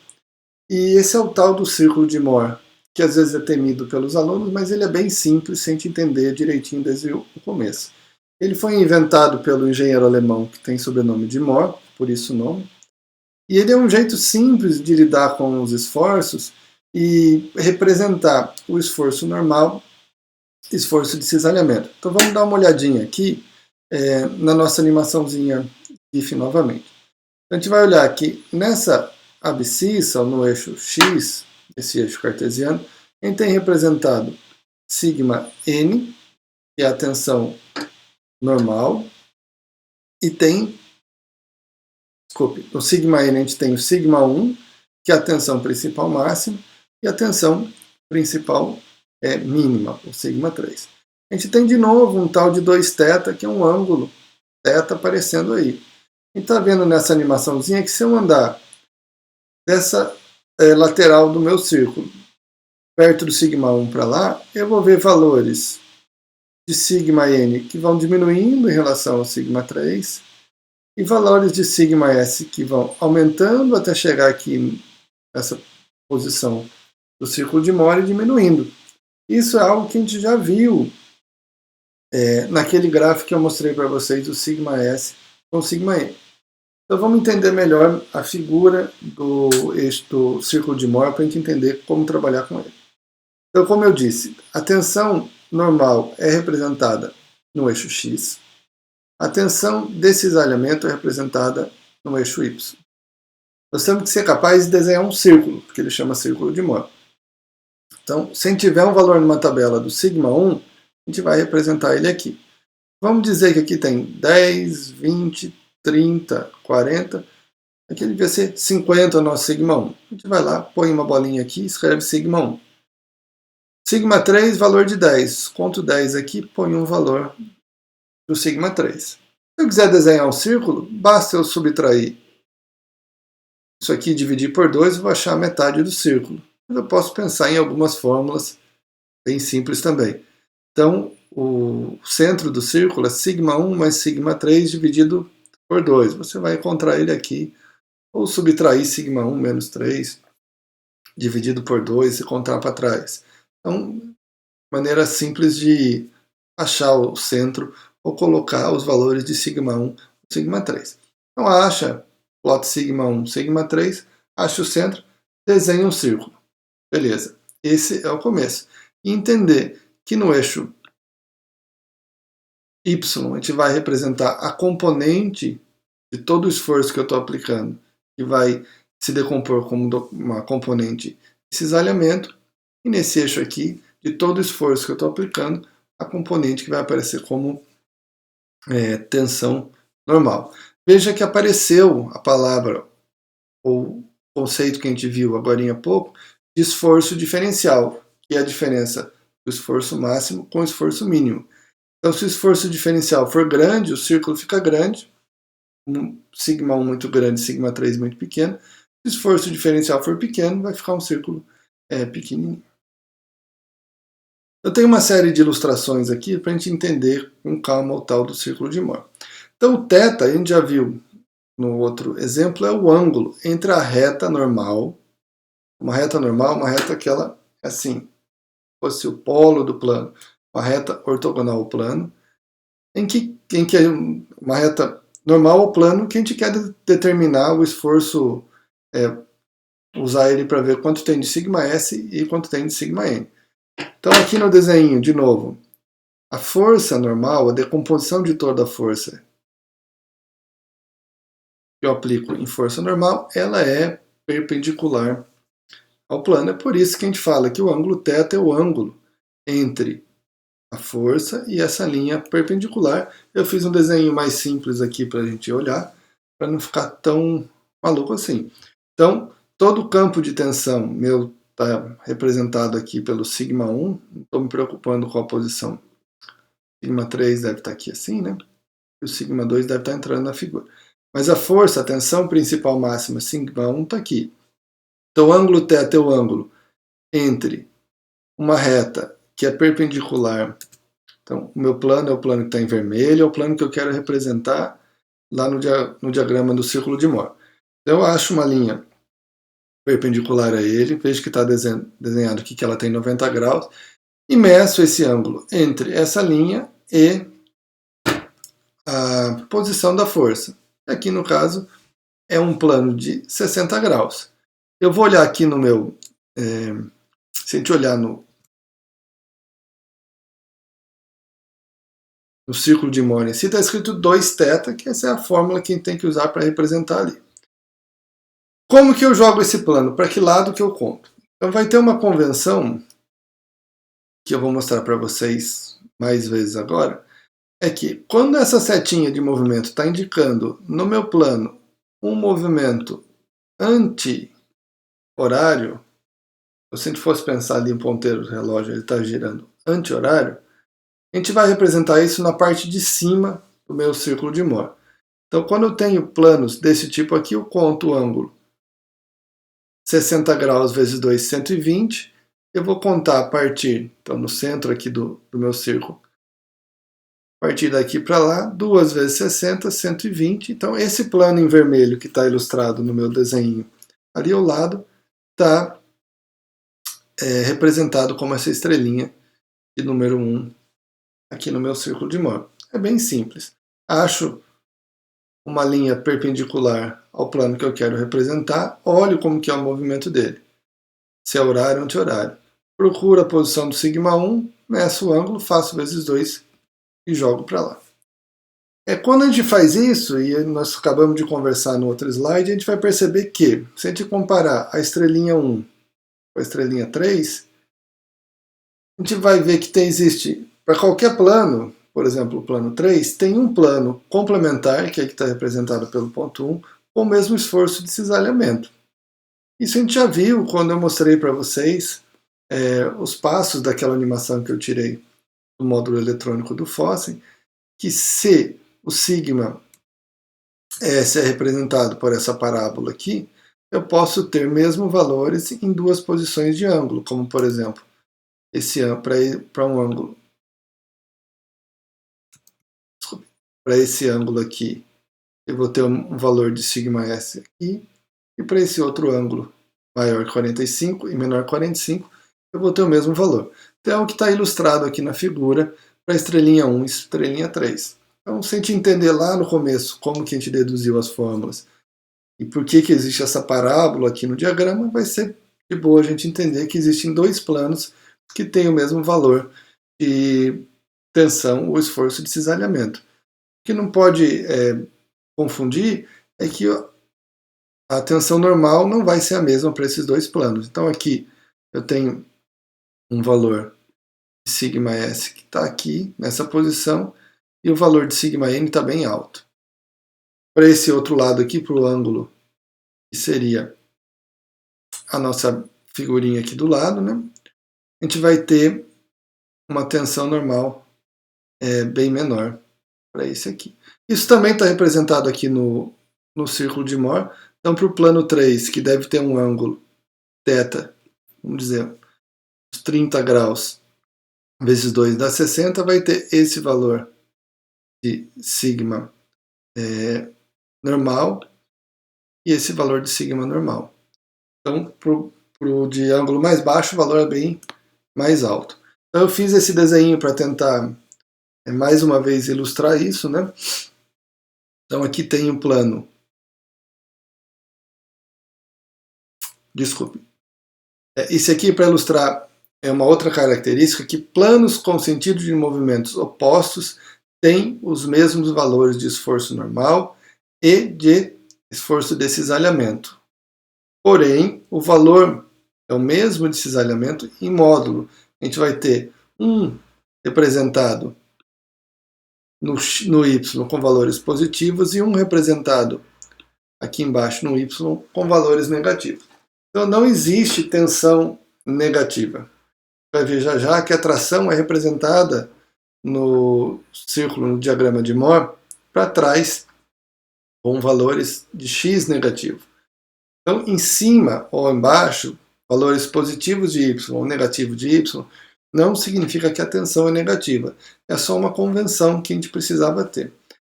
e esse é o tal do círculo de Mohr, que às vezes é temido pelos alunos, mas ele é bem simples, se a gente entender direitinho desde o começo. Ele foi inventado pelo engenheiro alemão que tem sobrenome de Mohr, por isso o nome. E ele é um jeito simples de lidar com os esforços e representar o esforço normal, esforço de cisalhamento. Então vamos dar uma olhadinha aqui na nossa animaçãozinha GIF novamente. Então, a gente vai olhar aqui nessa abscissa, ou no eixo X, esse eixo cartesiano, a gente tem representado sigma N, que é a tensão normal, e tem no sigma N a gente tem o sigma 1, que é a tensão principal máxima, e a tensão principal mínima, o sigma 3. A gente tem de novo um tal de 2θ, que é um ângulo θ aparecendo aí. A gente está vendo nessa animaçãozinha que se eu andar dessa lateral do meu círculo, perto do sigma 1 para lá, eu vou ver valores de sigma N que vão diminuindo em relação ao sigma 3, e valores de sigma S que vão aumentando até chegar aqui nessa posição do círculo de Mohr e diminuindo. Isso é algo que a gente já viu naquele gráfico que eu mostrei para vocês do sigma S com sigma N. Então vamos entender melhor a figura do círculo de Mohr para a gente entender como trabalhar com ele. Então, como eu disse, a tensão normal é representada no eixo X, a tensão desse cisalhamento é representada no eixo Y. Nós temos que ser capazes de desenhar um círculo, que ele chama círculo de Mohr. Então, se a gente tiver um valor numa tabela do sigma1, a gente vai representar ele aqui. Vamos dizer que aqui tem 10, 20, 30, 40. Aqui ele vai ser 50 o nosso sigma1. A gente vai lá, põe uma bolinha aqui e escreve sigma1. Sigma 3, valor de 10. Conto 10 aqui, põe um valor do sigma 3. Se eu quiser desenhar um círculo, basta eu subtrair isso aqui e dividir por 2, eu vou achar a metade do círculo. Eu posso pensar em algumas fórmulas bem simples também. Então, o centro do círculo é sigma 1 mais sigma 3 dividido por 2. Você vai encontrar ele aqui, ou subtrair sigma 1 menos 3 dividido por 2 e contar para trás. Então, maneira simples de achar o centro ou colocar os valores de sigma 1 e sigma 3. Então, acha, plot sigma 1, sigma 3, acha o centro, desenha um círculo. Beleza, esse é o começo. E entender que no eixo Y a gente vai representar a componente de todo o esforço que eu estou aplicando, que vai se decompor como uma componente de cisalhamento, e nesse eixo aqui, de todo o esforço que eu estou aplicando, a componente que vai aparecer como tensão normal. Veja que apareceu a palavra, ou conceito que a gente viu agora há pouco, de esforço diferencial, que é a diferença do esforço máximo com o esforço mínimo. Então, se o esforço diferencial for grande, o círculo fica grande, sigma 1 muito grande, sigma 3 muito pequeno. Se o esforço diferencial for pequeno, vai ficar um círculo pequenininho. Eu tenho uma série de ilustrações aqui para a gente entender com calma o tal do círculo de Mohr. Então, o θ, a gente já viu no outro exemplo, é o ângulo entre a reta normal, uma reta que ela é assim, fosse o polo do plano, uma reta ortogonal ao plano, em que é uma reta normal ao plano que a gente quer determinar o esforço, usar ele para ver quanto tem de sigma S e quanto tem de sigma N. Então aqui no desenho, de novo, a força normal, a decomposição de toda a força que eu aplico em força normal, ela é perpendicular ao plano. É por isso que a gente fala que o ângulo θ é o ângulo entre a força e essa linha perpendicular. Eu fiz um desenho mais simples aqui para a gente olhar, para não ficar tão maluco assim. Então, todo o campo de tensão meu está representado aqui pelo sigma 1, não estou me preocupando com a posição. Sigma 3 deve estar aqui assim, né? E o sigma 2 deve estar entrando na figura. Mas a força, a tensão principal máxima, sigma 1, está aqui. Então, o ângulo θ é o ângulo entre uma reta que é perpendicular. Então, o meu plano é o plano que está em vermelho, é o plano que eu quero representar lá no diagrama do círculo de Mohr. Então, eu acho uma linha perpendicular a ele, vejo que está desenhado aqui que ela tem 90 graus, e meço esse ângulo entre essa linha e a posição da força. Aqui, no caso, é um plano de 60 graus. Eu vou olhar aqui no meu... se a gente olhar no círculo de Mohr em si, está escrito 2θ, que essa é a fórmula que a gente tem que usar para representar ali. Como que eu jogo esse plano? Para que lado que eu conto? Então vai ter uma convenção, que eu vou mostrar para vocês mais vezes agora, é que quando essa setinha de movimento está indicando no meu plano um movimento anti-horário, se a gente fosse pensar ali um ponteiro do relógio, ele está girando anti-horário, a gente vai representar isso na parte de cima do meu círculo de Mohr. Então, quando eu tenho planos desse tipo aqui, eu conto o ângulo 60 graus vezes 2, 120. Eu vou contar a partir, então no centro aqui do meu círculo, a partir daqui para lá, 2 vezes 60, 120. Então, esse plano em vermelho que está ilustrado no meu desenho ali ao lado, está representado como essa estrelinha de número 1 aqui no meu círculo de Mohr. É bem simples. Acho uma linha perpendicular ao plano que eu quero representar, olho como que é o movimento dele. Se é horário ou anti-horário. procuro a posição do sigma1, meço o ângulo, faço vezes 2 e jogo para lá. Quando a gente faz isso, e nós acabamos de conversar no outro slide, a gente vai perceber que, se a gente comparar a estrelinha 1 com a estrelinha 3, a gente vai ver que existe, para qualquer plano, por exemplo, o plano 3, tem um plano complementar, que é que está representado pelo ponto 1, com o mesmo esforço de cisalhamento. Isso a gente já viu quando eu mostrei para vocês os passos daquela animação que eu tirei do módulo eletrônico do Fossen, que se o sigma S é representado por essa parábola aqui, eu posso ter mesmo valores em duas posições de ângulo, como por exemplo, para um ângulo, para esse ângulo aqui, eu vou ter um valor de sigma S aqui, e para esse outro ângulo maior que 45 e menor que 45, eu vou ter o mesmo valor. Então é o que está ilustrado aqui na figura para a estrelinha 1 e estrelinha 3. Então, se a gente entender lá no começo como que a gente deduziu as fórmulas e por que existe essa parábola aqui no diagrama, vai ser de boa a gente entender que existem dois planos que têm o mesmo valor de tensão ou esforço de cisalhamento. O que não pode confundir é que a tensão normal não vai ser a mesma para esses dois planos. Então aqui eu tenho um valor de sigma S que está aqui nessa posição e o valor de sigma N está bem alto. Para esse outro lado aqui, para o ângulo, que seria a nossa figurinha aqui do lado, né? A gente vai ter uma tensão normal bem menor para esse aqui. Isso também está representado aqui no círculo de Mohr. Então, para o plano 3, que deve ter um ângulo θ, vamos dizer, uns 30 graus vezes 2 dá 60, vai ter esse valor de sigma normal e esse valor de sigma normal. Então, para o de ângulo mais baixo, o valor é bem mais alto. Então, eu fiz esse desenho para tentar, mais uma vez, ilustrar isso, né? Então, aqui tem o plano. Desculpe. Esse aqui, para ilustrar, é uma outra característica, que planos com sentido de movimentos opostos têm os mesmos valores de esforço normal e de esforço de cisalhamento. Porém, o valor é o mesmo de cisalhamento em módulo. A gente vai ter um representado no y com valores positivos e um representado aqui embaixo no y com valores negativos. Então não existe tensão negativa. Vai ver já já que a tração é representada no círculo, no diagrama de Mohr, para trás, com valores de x negativo. Então, em cima ou embaixo, valores positivos de y ou negativos de y, não significa que a tensão é negativa. É só uma convenção que a gente precisava ter.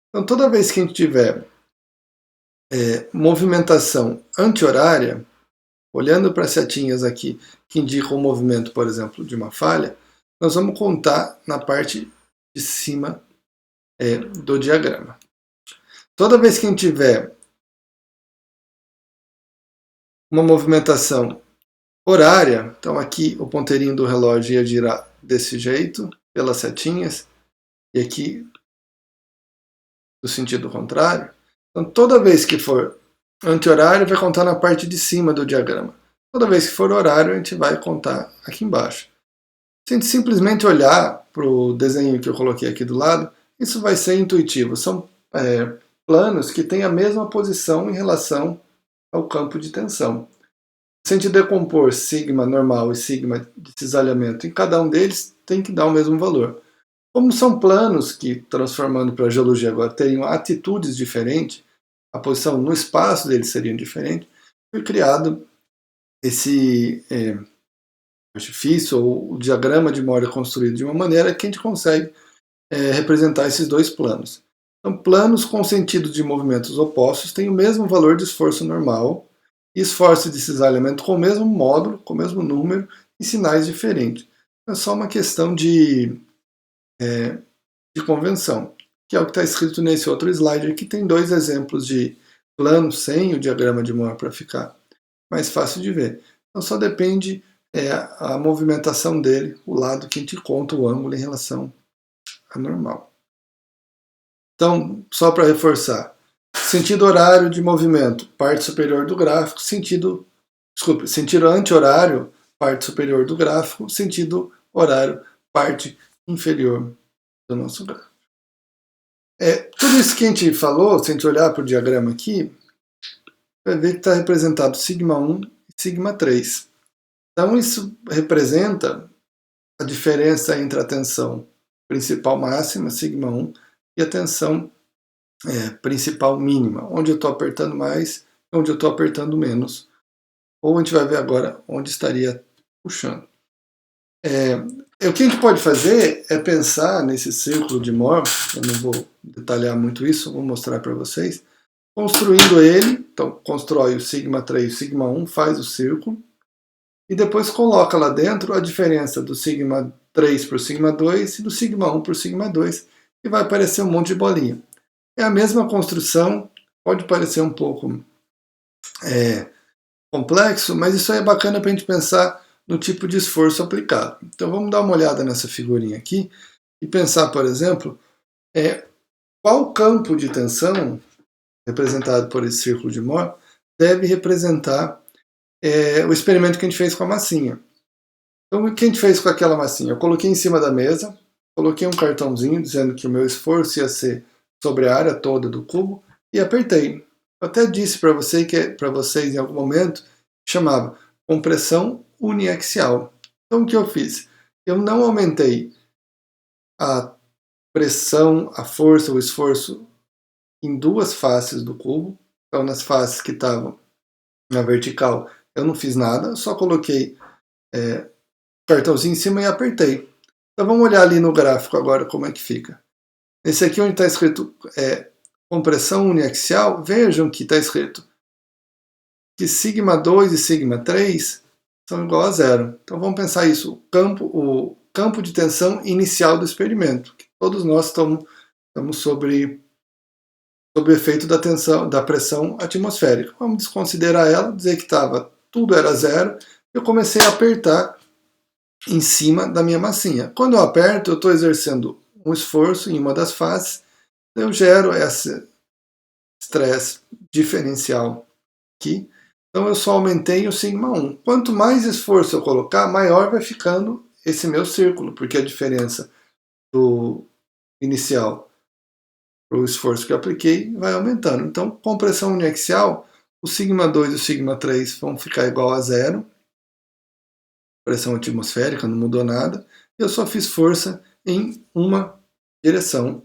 Então, toda vez que a gente tiver movimentação anti-horária, olhando para as setinhas aqui que indicam o movimento, por exemplo, de uma falha, nós vamos contar na parte de cima do diagrama. Toda vez que a gente tiver uma movimentação horária, então aqui o ponteirinho do relógio ia girar desse jeito, pelas setinhas, e aqui do sentido contrário. Então toda vez que for anti-horário, vai contar na parte de cima do diagrama. Toda vez que for horário, a gente vai contar aqui embaixo. Se a gente simplesmente olhar para o desenho que eu coloquei aqui do lado, isso vai ser intuitivo. São planos que têm a mesma posição em relação ao campo de tensão. Se a gente decompor sigma normal e sigma de cisalhamento em cada um deles, tem que dar o mesmo valor. Como são planos que, transformando para a geologia agora, teriam atitudes diferentes, a posição no espaço deles seria diferente, foi criado esse artifício, ou o diagrama de Mohr construído de uma maneira que a gente consegue representar esses dois planos. Então, planos com sentido de movimentos opostos têm o mesmo valor de esforço normal e esforço de cisalhamento com o mesmo módulo, com o mesmo número e sinais diferentes. É só uma questão de convenção, que é o que está escrito nesse outro slide. Aqui tem dois exemplos de plano sem o diagrama de Mohr para ficar mais fácil de ver. Então só depende é a movimentação dele, o lado que a gente conta o ângulo em relação à normal. Então, só para reforçar, sentido horário de movimento, parte superior do gráfico, sentido anti-horário, parte superior do gráfico, sentido horário, parte inferior do nosso gráfico. Tudo isso que a gente falou, se a gente olhar para o diagrama aqui, vai ver que está representado σ1 e σ3. Então isso representa a diferença entre a tensão principal máxima, σ1, e a tensão principal mínima, onde eu estou apertando mais, onde eu estou apertando menos. Ou a gente vai ver agora onde estaria puxando. O que a gente pode fazer é pensar nesse círculo de Mohr, eu não vou detalhar muito isso, vou mostrar para vocês, construindo ele, então constrói o σ3 e o σ1, faz o círculo, e depois coloca lá dentro a diferença do σ3 por σ2 e do σ1 por σ2, e vai aparecer um monte de bolinha. É a mesma construção, pode parecer um pouco complexo, mas isso aí é bacana para a gente pensar no tipo de esforço aplicado. Então vamos dar uma olhada nessa figurinha aqui e pensar, por exemplo, qual campo de tensão, representado por esse círculo de Mohr, deve representar o experimento que a gente fez com a massinha. Então o que a gente fez com aquela massinha? Eu coloquei em cima da mesa, coloquei um cartãozinho dizendo que o meu esforço ia ser sobre a área toda do cubo e apertei. Eu até disse para vocês em algum momento, chamava compressão uniaxial. Então o que eu fiz? Eu não aumentei a pressão, a força, o esforço em duas faces do cubo. Então nas faces que estavam na vertical eu não fiz nada, só coloquei o cartãozinho em cima e apertei. Então vamos olhar ali no gráfico agora como é que fica. Esse aqui onde está escrito compressão uniaxial, vejam que está escrito que σ2 e σ3 são igual a zero. Então vamos pensar isso, o campo de tensão inicial do experimento, que todos nós estamos sob o efeito da pressão atmosférica. Vamos desconsiderar ela, dizer que tudo era zero, eu comecei a apertar em cima da minha massinha. Quando eu aperto, eu estou exercendo um esforço em uma das faces, eu gero esse estresse diferencial aqui. Então eu só aumentei o σ1. Quanto mais esforço eu colocar, maior vai ficando esse meu círculo, porque a diferença do inicial para o esforço que eu apliquei vai aumentando. Então, compressão uniaxial, o σ2 e o σ3 vão ficar igual a zero. Pressão atmosférica, não mudou nada. Eu só fiz força em uma direção.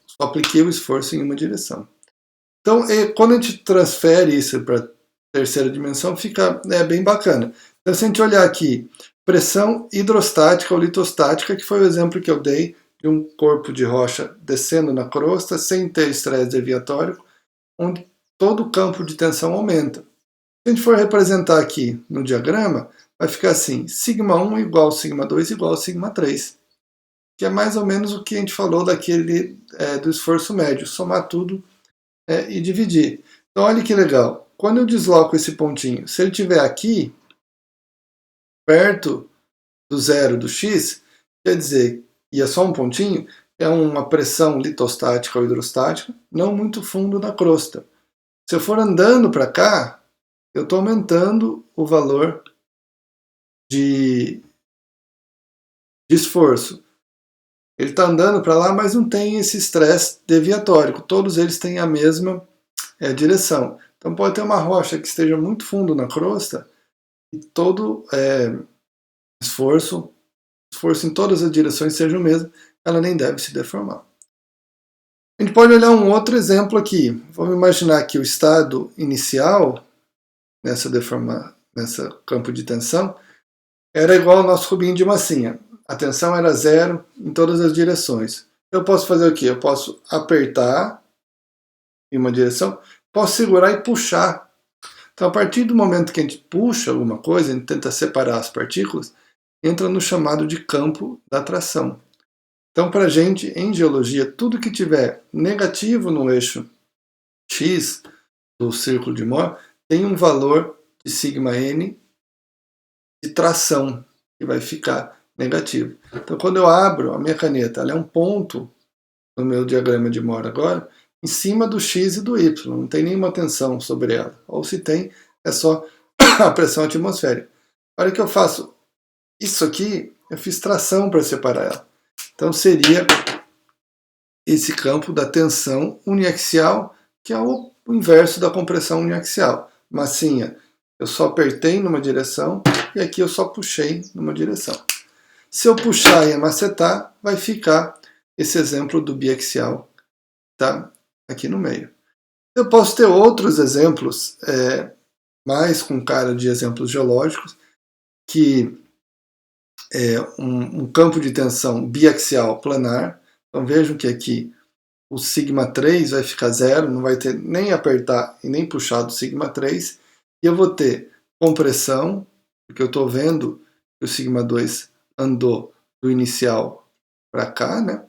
Só apliquei o esforço em uma direção. Então, quando a gente transfere isso para a terceira dimensão, fica bem bacana. Então, se a gente olhar aqui, pressão hidrostática ou litostática, que foi o exemplo que eu dei de um corpo de rocha descendo na crosta, sem ter estresse deviatório, onde todo o campo de tensão aumenta. Se a gente for representar aqui no diagrama, vai ficar assim, σ1 igual σ2 igual σ3, que é mais ou menos o que a gente falou do esforço médio, somar tudo e dividir. Então olha que legal, quando eu desloco esse pontinho, se ele estiver aqui, perto do zero do x, quer dizer, e é só um pontinho, é uma pressão litostática ou hidrostática, não muito fundo na crosta. Se eu for andando para cá, eu estou aumentando o valor de esforço. Ele está andando para lá, mas não tem esse estresse deviatório. Todos eles têm a mesma direção. Então pode ter uma rocha que esteja muito fundo na crosta e todo esforço em todas as direções seja o mesmo, ela nem deve se deformar. A gente pode olhar um outro exemplo aqui. Vamos imaginar que o estado inicial nessa campo de tensão era igual ao nosso cubinho de massinha. A tensão era zero em todas as direções. Eu posso fazer o quê? Eu posso apertar em uma direção, posso segurar e puxar. Então, a partir do momento que a gente puxa alguma coisa, a gente tenta separar as partículas, entra no chamado de campo da atração. Então, para a gente, em geologia, tudo que tiver negativo no eixo X do círculo de Mohr tem um valor de σn de tração, que vai ficar negativo. Então, quando eu abro a minha caneta, ela é um ponto no meu diagrama de Moore agora, em cima do x e do y, não tem nenhuma tensão sobre ela. Ou se tem, é só a pressão atmosférica. A hora que eu faço isso aqui, eu fiz tração para separar ela. Então seria esse campo da tensão uniaxial, que é o inverso da compressão uniaxial. Massinha, eu só apertei numa direção e aqui eu só puxei numa direção. Se eu puxar e amacetar, vai ficar esse exemplo do biaxial, tá? Aqui no meio. Eu posso ter outros exemplos, mais com cara de exemplos geológicos, que é um campo de tensão biaxial planar. Então vejam que aqui o σ3 vai ficar zero, não vai ter nem apertar e nem puxar do σ3, e eu vou ter compressão, porque eu estou vendo que o σ2 andou do inicial para cá, né?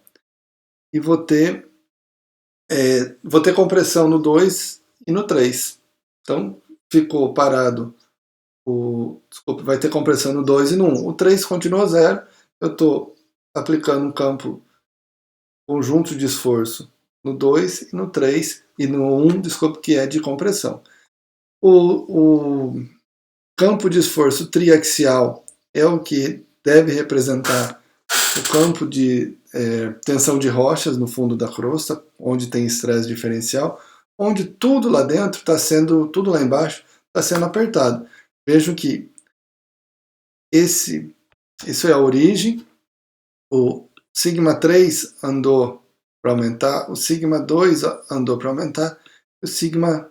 E vou ter compressão no 2 e no 3. Então ficou parado, desculpa, vai ter compressão no 2 e no 1. O 3 continua zero, eu estou aplicando um campo conjunto de esforço no 2 e no 3 e no 1, desculpa, que é de compressão. O campo de esforço triaxial é o que deve representar o campo de tensão de rochas no fundo da crosta, onde tem estresse diferencial, onde tudo lá dentro está sendo, tudo lá embaixo está sendo apertado. Vejam que isso é a origem, o σ3 andou para aumentar, o σ2 andou para aumentar, e o σ1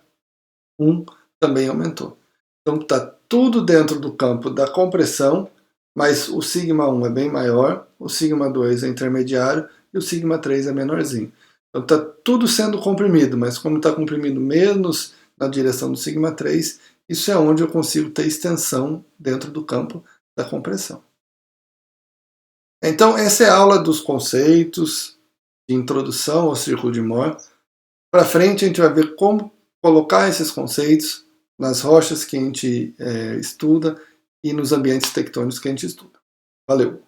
também aumentou. Então está tudo dentro do campo da compressão, mas o σ1 é bem maior, o σ2 é intermediário e o σ3 é menorzinho. Então está tudo sendo comprimido, mas como está comprimido menos na direção do σ3, isso é onde eu consigo ter extensão dentro do campo da compressão. Então essa é a aula dos conceitos de introdução ao círculo de Moore. Para frente a gente vai ver como colocar esses conceitos nas rochas que a gente estuda e nos ambientes tectônicos que a gente estuda. Valeu!